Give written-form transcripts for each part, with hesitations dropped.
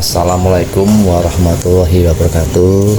Assalamualaikum warahmatullahi wabarakatuh.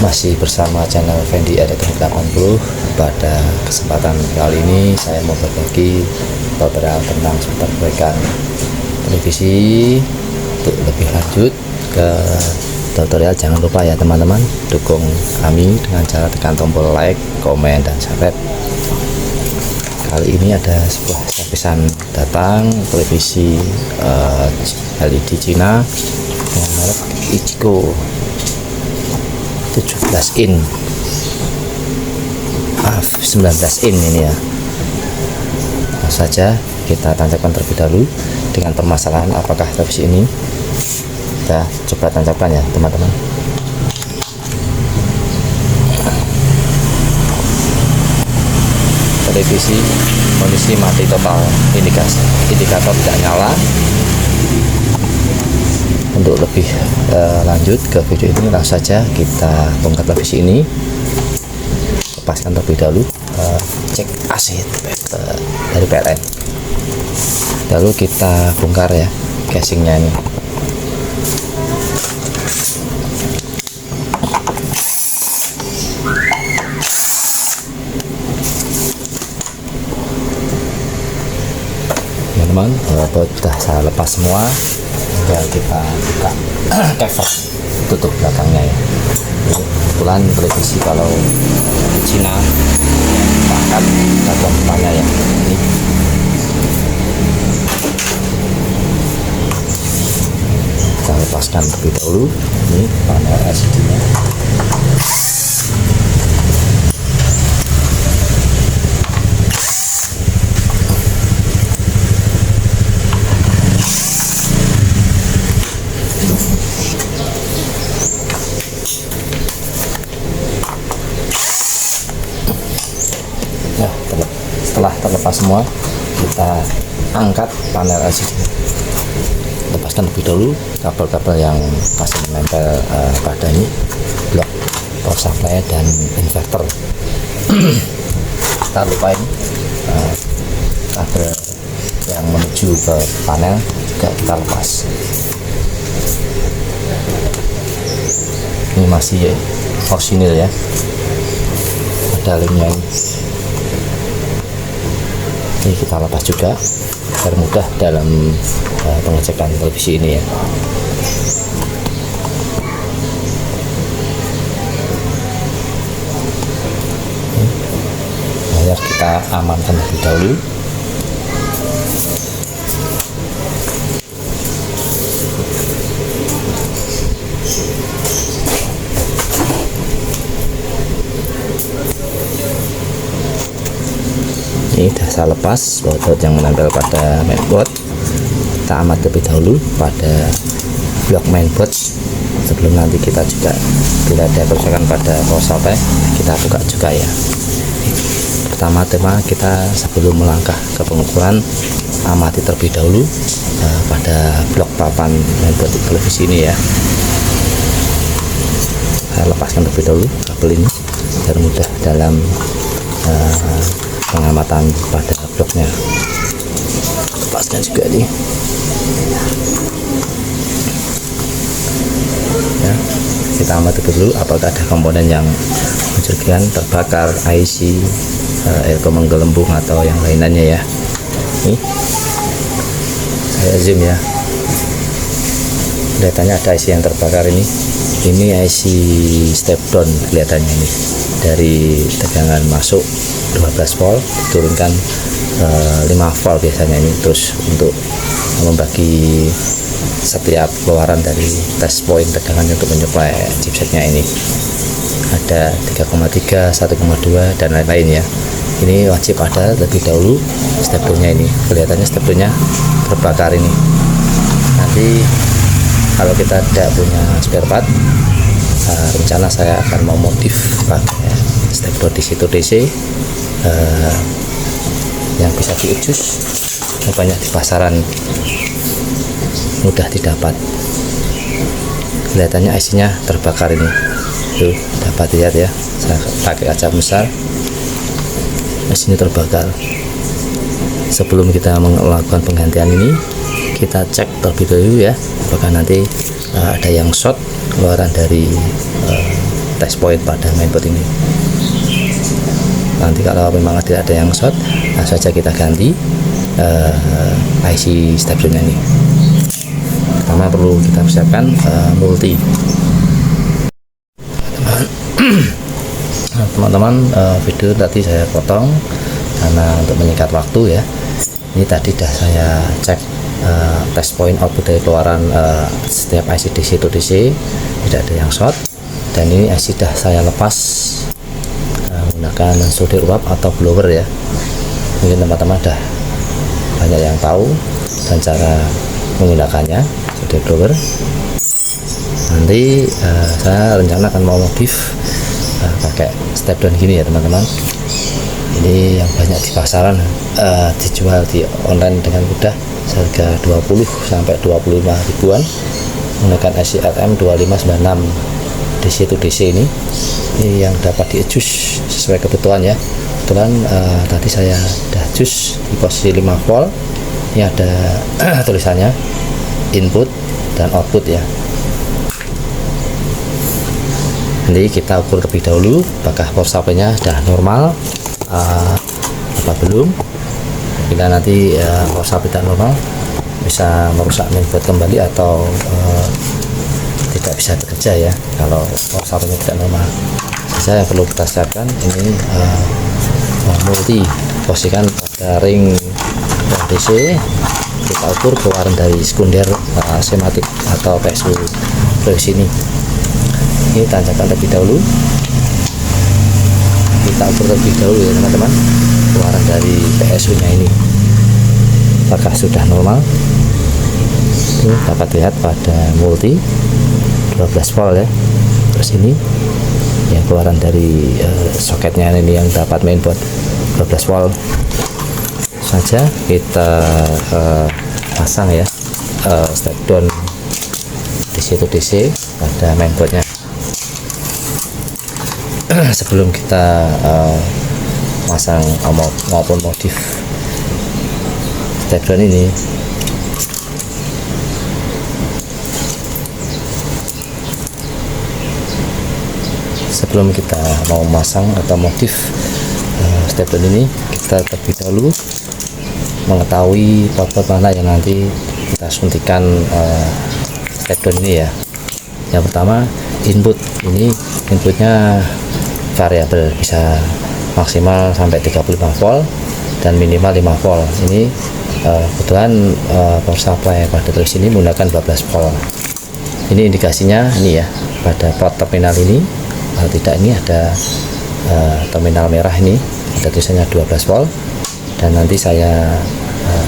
Masih bersama channel Fendi Elektronik 80. Pada kesempatan kali ini saya mau berbagi beberapa tentang seputar perbaikan televisi. Untuk lebih lanjut ke tutorial, jangan lupa ya teman-teman dukung kami dengan cara tekan tombol like, komen, dan subscribe. Kali ini ada sebuah servisan datang televisi LED Cina dengan merek Ichigo 17 in 19 in ini ya. Langsung saja kita tancapkan terlebih dahulu dengan permasalahan apakah televisi ini. Kita coba tancapkan ya teman-teman. Televisi kondisi mati total, indikator tidak nyala. Untuk lebih lanjut ke video ini, langsung saja kita bongkar televisi ini, lepaskan terlebih dahulu, cek AC dari PLN, lalu kita bongkar ya casingnya ini. Teman-teman, sudah saya lepas semua, tinggal kita buka cover, tutup belakangnya ya. Kebetulan televisi kalau di Cina bahkan kantong depannya ya. Ini kita lepaskan terlebih dahulu. Ini panel LCD nya. Setelah terlepas semua, kita angkat panel LCD, lepaskan lebih dahulu kabel-kabel yang masih menempel pada ini blok power supply dan inverter. Kita lupain kabel yang menuju ke panel juga kita lepas. Ini masih orsinil ya, ada lemnya ini. Ini kita lepas juga biar mudah dalam pengecekan televisi ini ya. Layar kita amankan lebih dahulu. Ini sudah saya lepas baut-baut yang menempel pada mainboard. Kita amati terlebih dahulu pada blok mainboard sebelum nanti kita juga bila ada kerusakan pada power supply kita buka juga ya. Pertama-tama kita sebelum melangkah ke pengukuran, amati terlebih dahulu pada blok papan mainboard televisi ini ya. Saya lepaskan terlebih dahulu kabel ini biar mudah dalam pengamatan pada bloknya. Lepaskan juga nih ya. Kita amati dulu apakah ada komponen yang mencurigakan terbakar, IC, elko menggelembung atau yang lainnya ya. Nih saya zoom ya, kelihatannya ada IC yang terbakar ini. Ini IC step down kelihatannya ini, dari tegangan masuk 12 volt diturunkan 5 volt biasanya ini. Terus untuk membagi setiap keluaran dari test point tegangan untuk menyuplai chipsetnya ini ada 3,3, 1,2 dan lain-lain ya. Ini wajib ada lebih dahulu step down-nya ini. Kelihatannya step down-nya terbakar ini. Nanti kalau kita tidak punya spare part, rencana saya akan memodif pakai step down di situ DC yang bisa diujus, banyak di pasaran, mudah didapat. Kelihatannya IC-nya terbakar ini, tuh dapat lihat ya. Saya pakai kaca besar, IC-nya terbakar. Sebelum kita melakukan penggantian ini, kita cek terlebih dahulu ya, apakah nanti ada yang short keluaran dari test point pada mainboard ini. Nanti kalau memang tidak ada yang short, langsung saja kita ganti IC stepsonnya ini. Pertama perlu kita persiapkan multi. Teman-teman, video tadi saya potong karena untuk menyingkat waktu ya. Ini tadi sudah saya cek test point output dari keluaran setiap IC DC to DC, tidak ada yang short, dan ini IC sudah saya lepas menggunakan solder uap atau blower ya. Mungkin teman-teman sudah banyak yang tahu dan cara menggunakannya, solder blower. Nanti saya rencana akan mau modif pakai step down gini ya teman-teman. Ini yang banyak di pasaran, dijual di online dengan mudah, harga 20 sampai 25 ribuan, menggunakan IC LM2596 DC to DC ini yang dapat di adjust sesuai kebutuhan ya. Kebetulan tadi saya sudah adjust di posisi 5 volt. Ini ada tulisannya input dan output ya. Nanti kita ukur terlebih dahulu apakah power supply-nya sudah normal apa belum. Bila nanti power supply tidak normal, bisa merusak mainboard kembali atau tidak bisa bekerja ya kalau power supply-nya tidak normal. Saja yang perlu kita siapkan ini multi, posisikan pada ring DC, kita ukur keluaran dari sekunder schematic atau PSU proyeksi ini. Ini tanjakan terlebih dahulu, kita ukur terlebih dahulu ya teman-teman, keluaran dari PSU nya ini apakah sudah normal. Ini dapat lihat pada multi 12 volt ya. Terus ini yang keluaran dari soketnya ini yang dapat mainboard 12 volt saja. Kita pasang ya step down DC to DC pada mainboardnya. Sebelum kita masang maupun modif step down ini, sebelum kita mau masang atau modif step down ini, kita terlebih dahulu mengetahui part-part mana yang nanti kita suntikan step down ini ya. Yang pertama input, ini inputnya variabel, bisa maksimal sampai 35 volt dan minimal 5 volt. Ini kebetulan power supply pada terus ini menggunakan 12 volt. Ini indikasinya ini ya, pada port terminal ini. Kalau tidak, ini ada terminal merah ini, ada tulisannya 12 volt, dan nanti saya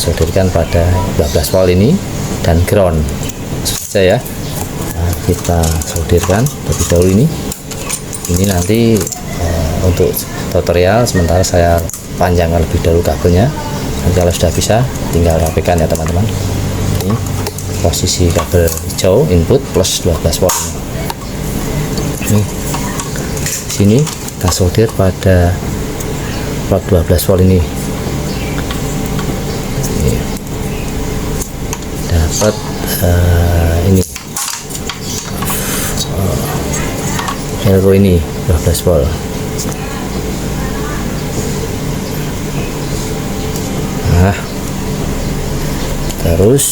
solderkan pada 12 volt ini dan ground saja ya. Nah, kita solderkan terlebih dahulu ini nanti untuk tutorial sementara saya panjangkan lebih dahulu kabelnya. Nanti kalau sudah bisa tinggal rapikan ya teman-teman. Ini posisi kabel hijau input plus 12 volt ini. Sini kita solder pada port 12 volt ini. Dapat ini elko ini 12 volt. Nah, terus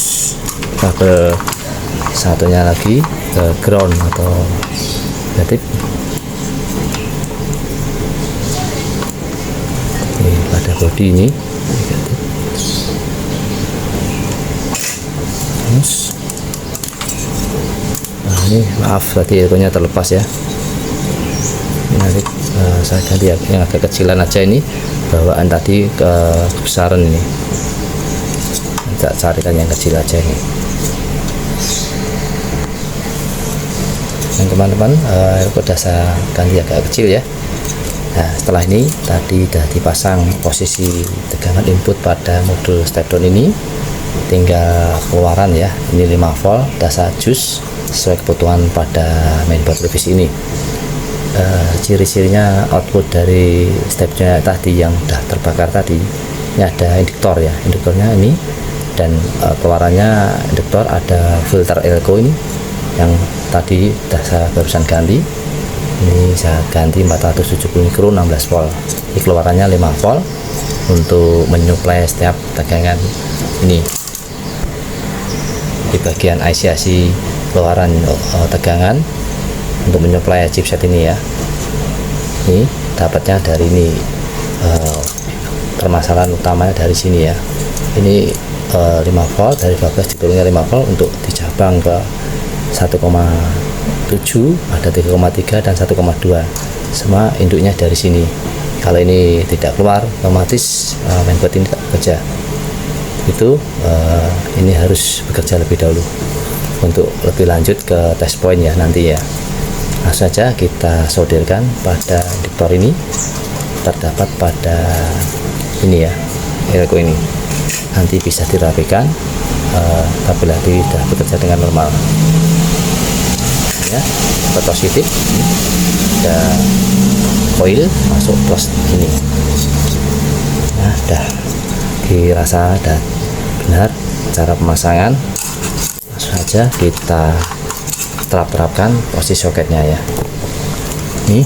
kabel satunya lagi ke ground atau negatif. Ini pada bodi ini negatif. Terus nah, ini maaf tadi elkonya terlepas ya. Ini nanti saya ganti yang agak kecilan aja, ini bawaan tadi ke kebesaran ini, kita carikan yang kecil aja ini. Dan teman-teman udah saya ganti agak kecil ya. Nah, setelah ini tadi sudah dipasang posisi tegangan input pada modul step down ini, tinggal keluaran ya, ini 5 volt, dasar jus sesuai kebutuhan pada mainboard revisi ini. Ciri-cirinya output dari stepnya tadi yang sudah terbakar tadi, ini ada induktor ya, induktornya ini dan keluarannya induktor ada filter elko ini yang tadi sudah saya barusan ganti. Ini saya ganti 470 mikro 16 volt. Ini keluarannya 5 volt untuk menyuplai setiap tegangan ini. Di bagian IC keluaran tegangan untuk menyuplai chipset ini ya. Ini dapatnya dari ini, permasalahan utamanya dari sini ya. Ini 5 volt, dari 12 diturunkan 5 volt untuk dicabang ke 1,7, ada 3,3 dan 1,2. Semua induknya dari sini. Kalau ini tidak keluar, otomatis mainboard ini tak bekerja. Itu ini harus bekerja lebih dahulu. Untuk lebih lanjut ke test point ya nanti ya. Langsung saja kita solderkan pada induktor ini, terdapat pada ini ya, elko ini. Nanti bisa dirapikan apabila tidak bekerja dengan normal ya. Positif ada koil masuk plus ini. Nah, dah dirasa dan benar cara pemasangan. Langsung saja kita terapkan posisi soketnya ya. Ini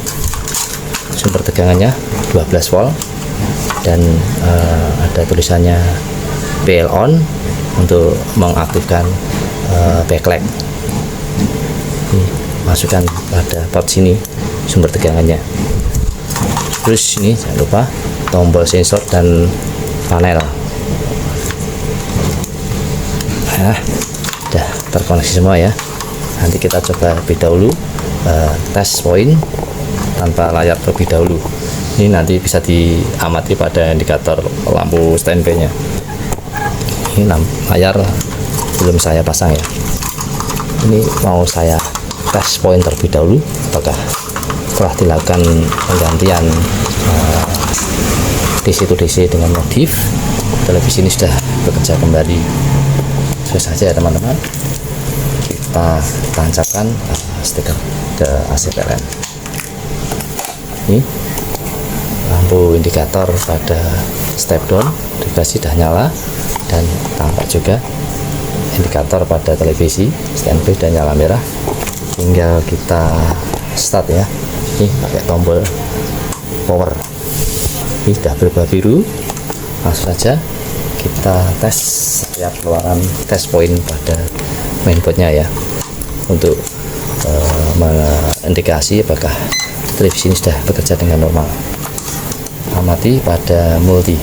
sumber tegangannya 12 volt dan ada tulisannya PL on untuk mengaktifkan backlight. Masukkan pada port sini sumber tegangannya. Terus ini jangan lupa tombol sensor dan panel. Nah, udah terkoneksi semua ya. Nanti kita coba lebih dahulu tes point tanpa layar terlebih dahulu. Ini nanti bisa diamati pada indikator lampu standby nya. Ini layar belum saya pasang ya. Ini mau saya tes point terlebih dahulu apakah telah dilakukan penggantian DC to DC dengan modif. Televisi ini sudah bekerja kembali. Terus saja ya teman-teman, kita tancapkan stiker ke AC PLN. Ini lampu indikator pada step down dikasih sudah nyala, dan tampak juga indikator pada televisi standby dan nyala merah. Tinggal kita start ya. Ini pakai tombol power. Ini sudah berubah biru. Langsung saja kita tes setiap keluaran test point pada mainboardnya ya, untuk mengindikasi apakah televisi ini sudah bekerja dengan normal. Amati pada multi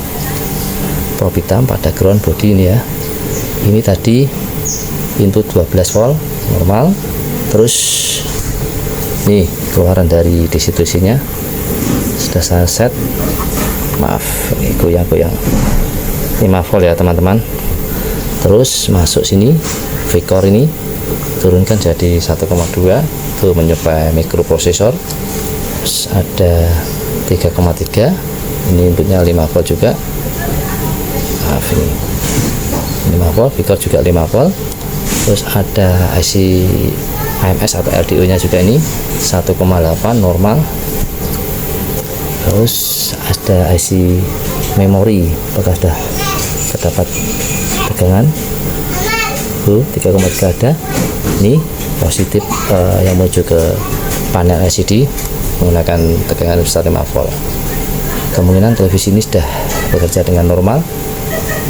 probe hitam pada ground body ini ya. Ini tadi input 12 volt normal. Terus nih keluaran dari DC to DC nya sudah saya set. Maaf, ini goyang-goyang. 5 volt ya teman-teman. Terus masuk sini vCore ini turunkan jadi 1,2 tuh menyuplai mikroprosesor. Terus ada 3,3, ini inputnya 5 volt juga. Maaf, ini 5 volt, vCore juga 5 volt. Terus ada IC AMS atau LDO nya juga, ini 1,8 normal. Terus ada IC memori, apakah sudah terdapat tegangan 3,3 ada. Ini positif yang menuju ke panel LCD menggunakan tegangan besar 5 volt. Kemungkinan televisi ini sudah bekerja dengan normal.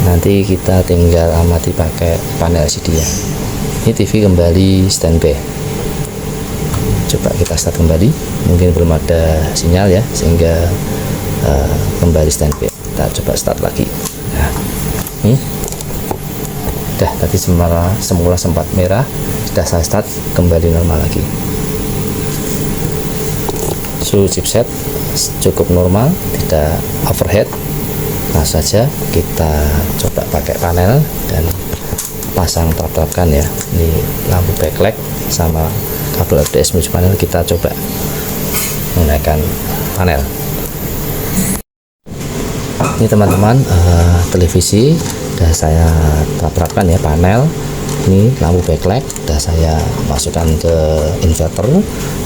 Nanti kita tinggal amati pakai panel LCD ya. Ini TV kembali standby. Coba kita start kembali, mungkin belum ada sinyal ya, sehingga kembali standby. Kita coba start lagi. Nah, ini udah, tadi semula sempat merah, sudah saya start kembali normal lagi. Suhu chipset cukup normal, tidak overhead. Nah saja kita coba pakai panel dan pasang terapkan ya. Ini lampu backlight sama kabel RDS menuju panel, kita coba menggunakan panel. Ini teman-teman, televisi sudah saya terapkan ya, panel. Ini lampu backlight sudah saya masukkan ke inverter,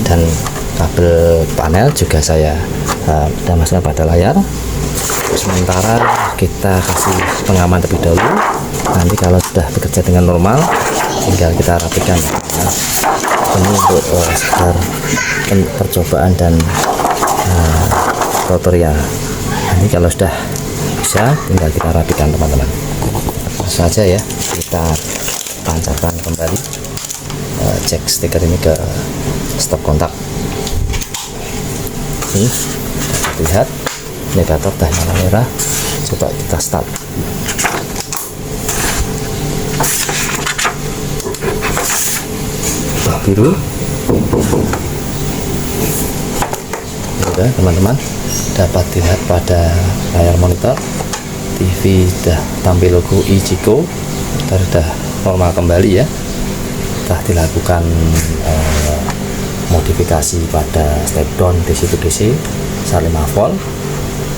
dan kabel panel juga saya sudah masukkan pada layar. Sementara kita kasih pengaman terlebih dahulu Nanti kalau sudah bekerja dengan normal tinggal kita rapikan. Nah, ini untuk sekedar percobaan dan tutorial. Nanti kalau sudah bisa tinggal kita rapikan teman-teman. Langsung saja ya, kita tancapkan kembali, cek stiker ini ke stop kontak. Ini lihat indikator dah nyala merah. Coba kita start. Biru. Sudah teman-teman dapat dilihat pada layar monitor TV sudah tampil logo Ichiko, sudah normal kembali ya. Telah dilakukan modifikasi pada step down DC to DC 5 volt,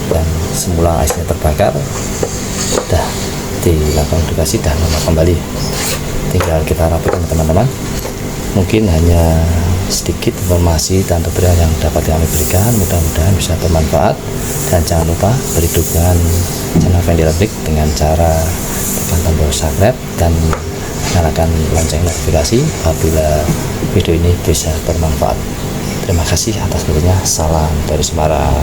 dan semula IC nya terbakar, sudah dilakukan modifikasi dan normal kembali. Tinggal kita rapikan teman-teman. Mungkin hanya sedikit informasi dan tutorial yang dapat kami berikan, mudah-mudahan bisa bermanfaat, dan jangan lupa beri dukungan channel Fendi Elektrik dengan cara tekan tombol subscribe dan nyalakan lonceng notifikasi apabila video ini bisa bermanfaat. Terima kasih atas dukungannya. Salam dari Semarang.